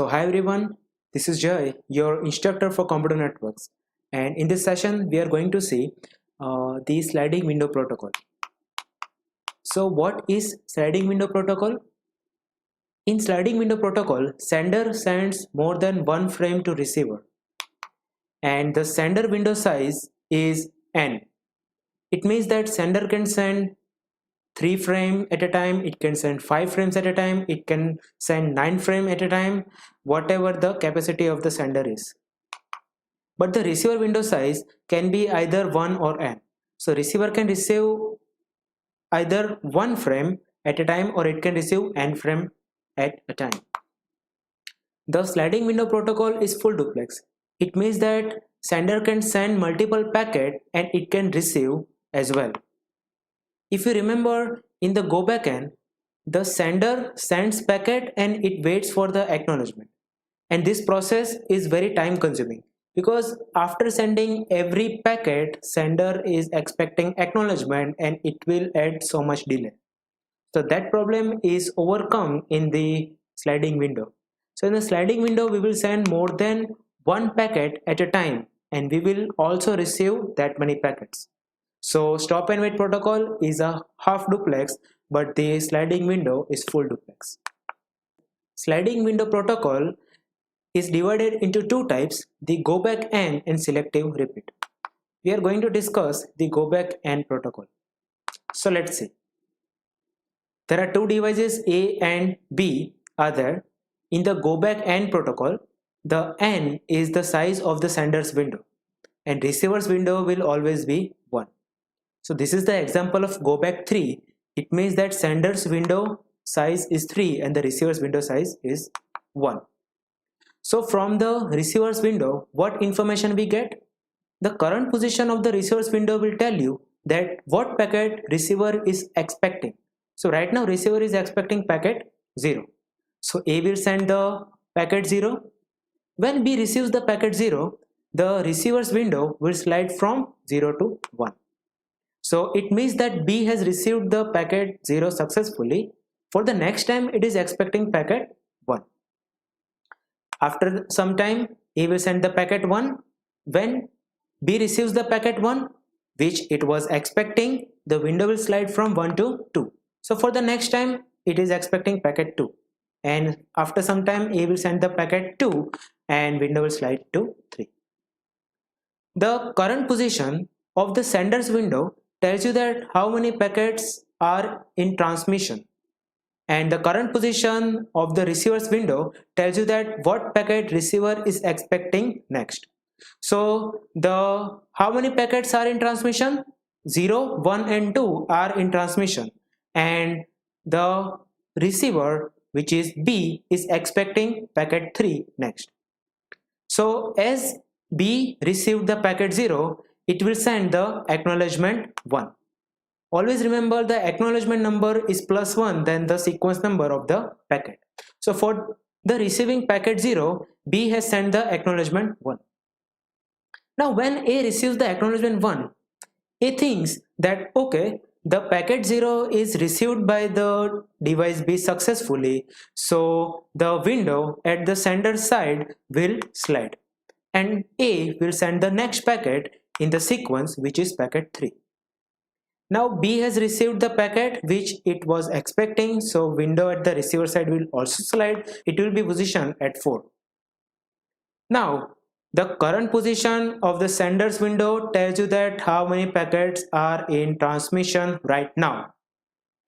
Hi everyone, this is Jay, your instructor for computer networks, and in this session we are going to see the sliding window protocol. So what is sliding window protocol? In sliding window protocol, sender sends more than one frame to receiver, and the sender window size is n. It means that sender can send 3 frames at a time, it can send 5 frames at a time, it can send 9 frames at a time, whatever the capacity of the sender is. But the receiver window size can be either 1 or n. So receiver can receive either 1 frame at a time or it can receive n frame at a time. The sliding window protocol is full duplex. It means that sender can send multiple packets and it can receive as well. If you remember, in the go backend, the sender sends packet and it waits for the acknowledgement. And this process is very time consuming because after sending every packet, sender is expecting acknowledgement and it will add so much delay. So that problem is overcome in the sliding window. So in the sliding window, we will send more than one packet at a time and we will also receive that many packets. So stop and wait protocol is a half duplex, but the sliding window is full duplex. Sliding window protocol is divided into two types, the go back and selective repeat. We are going to discuss the go back and protocol. So let's see. There are two devices A and B are there. In the go back and protocol, the n is the size of the sender's window and receiver's window will always be 1. So this is the example of go back 3. It means that sender's window size is 3 and the receiver's window size is 1. So from the receiver's window, what information we get? The current position of the receiver's window will tell you that what packet receiver is expecting. So right now receiver is expecting packet 0. So A will send the packet 0. When B receives the packet 0, the receiver's window will slide from 0 to 1. So it means that B has received the packet 0 successfully. For the next time it is expecting packet 1. After some time A will send the packet 1. When B receives the packet 1 which it was expecting, the window will slide from 1 to 2. So for the next time it is expecting packet 2. And after some time A will send the packet 2 and window will slide to 3. The current position of the sender's window tells you that how many packets are in transmission, and the current position of the receiver's window tells you that what packet receiver is expecting next. So the how many packets are in transmission? 0, 1 and 2 are in transmission and the receiver, which is B, is expecting packet 3 next. So as B received the packet 0, it will send the acknowledgement 1. Always remember the acknowledgement number is +1 than the sequence number of the packet. So for the receiving packet 0, B has sent the acknowledgement 1. Now when A receives the acknowledgement 1, A thinks that okay, the packet 0 is received by the device B successfully, so the window at the sender side will slide and A will send the next packet in the sequence, which is packet 3. Now B has received the packet which it was expecting, so window at the receiver side will also slide. It will be positioned at 4. Now the current position of the sender's window tells you that how many packets are in transmission right now,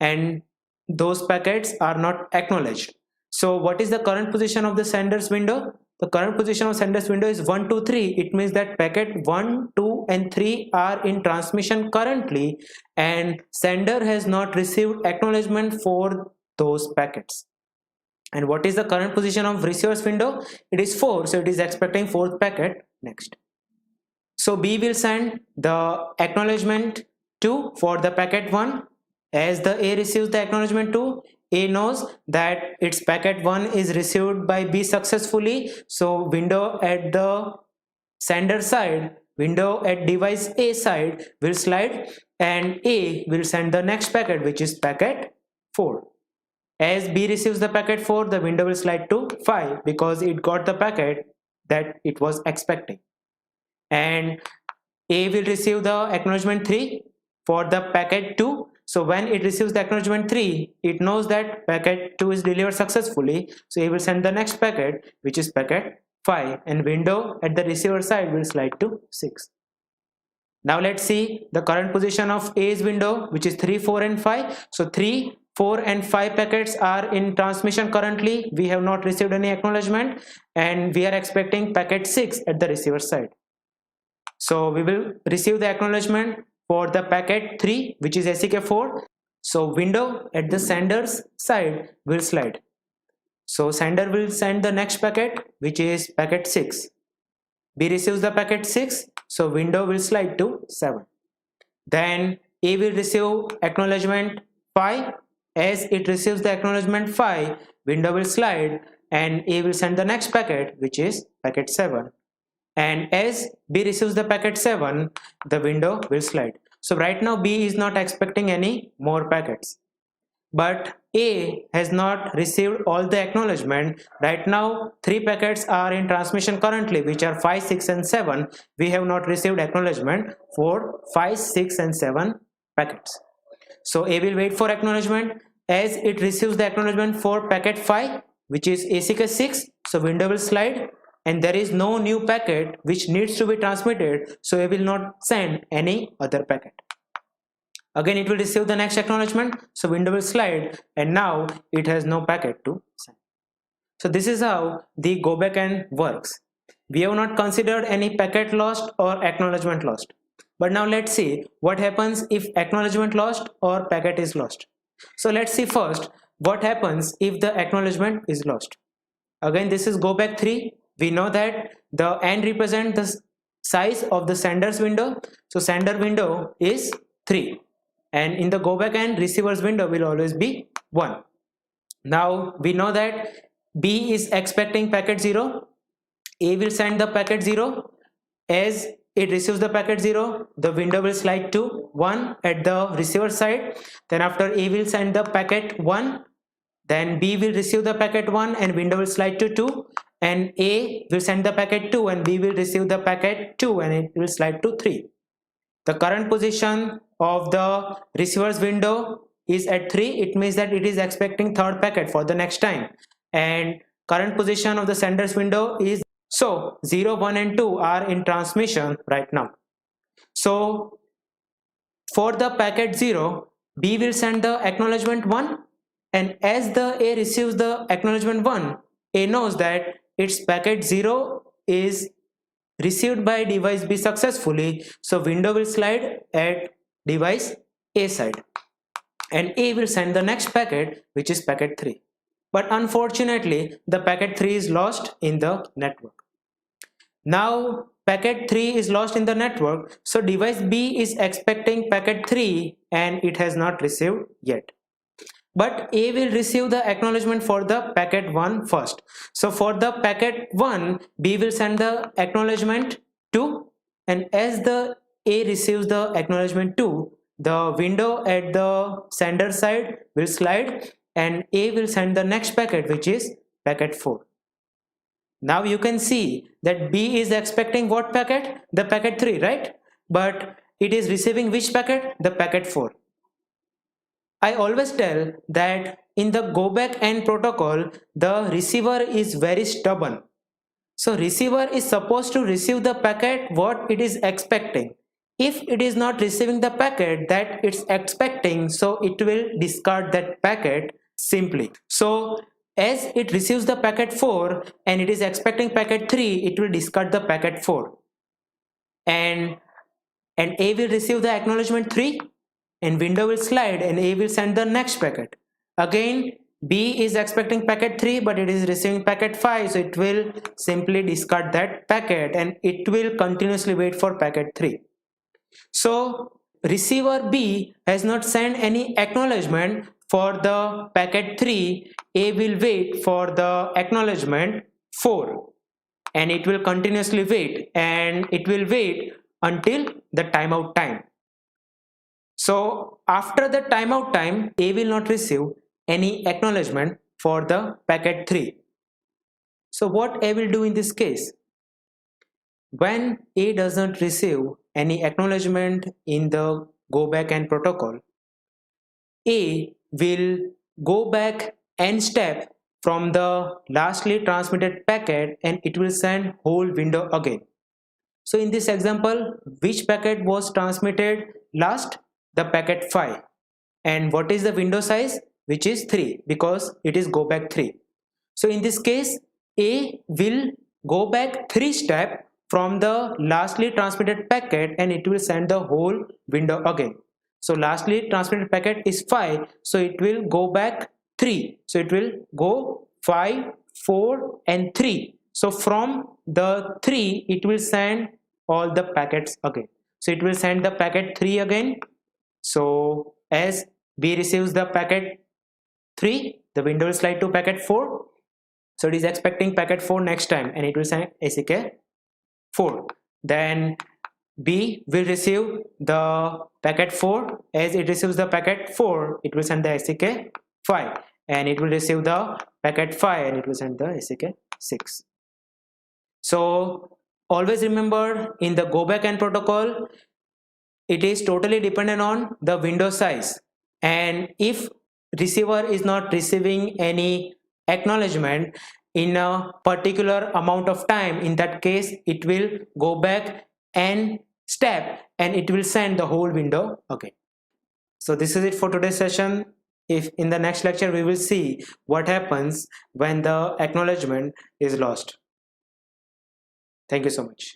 and those packets are not acknowledged. So what is the current position of the sender's window? The current position of sender's window is 1, 2, 3. It means that packet 1, 2 and 3 are in transmission currently and sender has not received acknowledgement for those packets. And what is the current position of receiver's window? It is 4, so it is expecting 4th packet next. So B will send the acknowledgement 2 for the packet 1. As the A receives the acknowledgement 2, A knows that its packet 1 is received by B successfully, so window at the sender side, window at device A side will slide and A will send the next packet, which is packet 4. As B receives the packet 4, the window will slide to 5 because it got the packet that it was expecting. And A will receive the acknowledgement 3 for the packet 2. So when it receives the acknowledgement 3, it knows that packet 2 is delivered successfully. So it will send the next packet, which is packet 5, and window at the receiver side will slide to 6. Now let's see the current position of A's window, which is 3, 4 and 5. So 3, 4 and 5 packets are in transmission currently. We have not received any acknowledgement and we are expecting packet 6 at the receiver side. So we will receive the acknowledgement for the packet 3, which is ACK 4. So window at the sender's side will slide. So sender will send the next packet, which is packet 6. B receives the packet 6, so window will slide to 7. Then A will receive acknowledgement 5. As it receives the acknowledgement 5, window will slide and A will send the next packet, which is packet 7. And as B receives the packet 7, the window will slide. So right now B is not expecting any more packets. But A has not received all the acknowledgement. Right now 3 packets are in transmission currently, which are 5, 6 and 7. We have not received acknowledgement for 5, 6 and 7 packets. So A will wait for acknowledgement. As it receives the acknowledgement for packet 5, which is ACK 6, so window will slide and there is no new packet which needs to be transmitted, so A will not send any other packet. Again it will receive the next acknowledgement, so window will slide and now it has no packet to send. So this is how the go back N works. We have not considered any packet lost or acknowledgement lost. But now let's see what happens if acknowledgement lost or packet is lost. So let's see first what happens if the acknowledgement is lost. Again this is go back 3. We know that the N represents the size of the sender's window. So sender window is 3. And in the go back N, receiver's window will always be 1. Now we know that B is expecting packet 0. A will send the packet 0. As it receives the packet 0, the window will slide to 1 at the receiver side. Then after A will send the packet 1, then B will receive the packet 1 and window will slide to 2. And A will send the packet 2 and B will receive the packet 2 and it will slide to 3. The current position of the receiver's window is at 3. It means that it is expecting third packet for the next time. And current position of the sender's window is, so 0, 1 and 2 are in transmission right now. So for the packet 0, B will send the acknowledgement 1, and as the A receives the acknowledgement 1, A knows that its packet 0 is received by device B successfully, so window will slide at device A side and A will send the next packet, which is packet 3. But unfortunately the packet 3 is lost in the network. Now packet 3 is lost in the network, so device B is expecting packet 3 and it has not received yet. But A will receive the acknowledgement for the packet 1 first. So for the packet 1, B will send the acknowledgement 2, and as the A receives the acknowledgement 2, the window at the sender side will slide and A will send the next packet, which is packet 4. Now you can see that B is expecting what packet? The packet 3, right? But it is receiving which packet? The packet 4. I always tell that in the go back N protocol, the receiver is very stubborn. So receiver is supposed to receive the packet what it is expecting. If it is not receiving the packet that it's expecting, so it will discard that packet simply. So as it receives the packet 4 and it is expecting packet 3, it will discard the packet 4. And A will receive the acknowledgement 3. And window will slide and A will send the next packet. Again B is expecting packet 3 but it is receiving packet 5, so it will simply discard that packet and it will continuously wait for packet 3. So receiver B has not sent any acknowledgement for the packet 3. A will wait for the acknowledgement 4 and it will continuously wait, and it will wait until the timeout time. So after the timeout time, A will not receive any acknowledgement for the packet 3. So what A will do in this case? When A doesn't receive any acknowledgement in the go back N protocol, A will go back N step from the lastly transmitted packet and it will send whole window again. So in this example, which packet was transmitted last? The packet 5. And what is the window size? Which is 3, because it is go back 3. So in this case, A will go back 3 steps from the lastly transmitted packet and it will send the whole window again. So lastly transmitted packet is 5, so it will go back 3. So it will go 5, 4 and 3. So from the 3 it will send all the packets again. So it will send the packet 3 again. So as B receives the packet 3, the window will slide to packet 4. So it is expecting packet 4 next time and it will send ACK 4. Then B will receive the packet 4. As it receives the packet 4, it will send the ACK 5. And it will receive the packet 5 and it will send the ACK 6. So always remember, in the go back N protocol, it is totally dependent on the window size. And if receiver is not receiving any acknowledgement in a particular amount of time, in that case it will go back N step and it will send the whole window again. So this is it for today's session. If in the next lecture we will see what happens when the acknowledgement is lost. Thank you so much.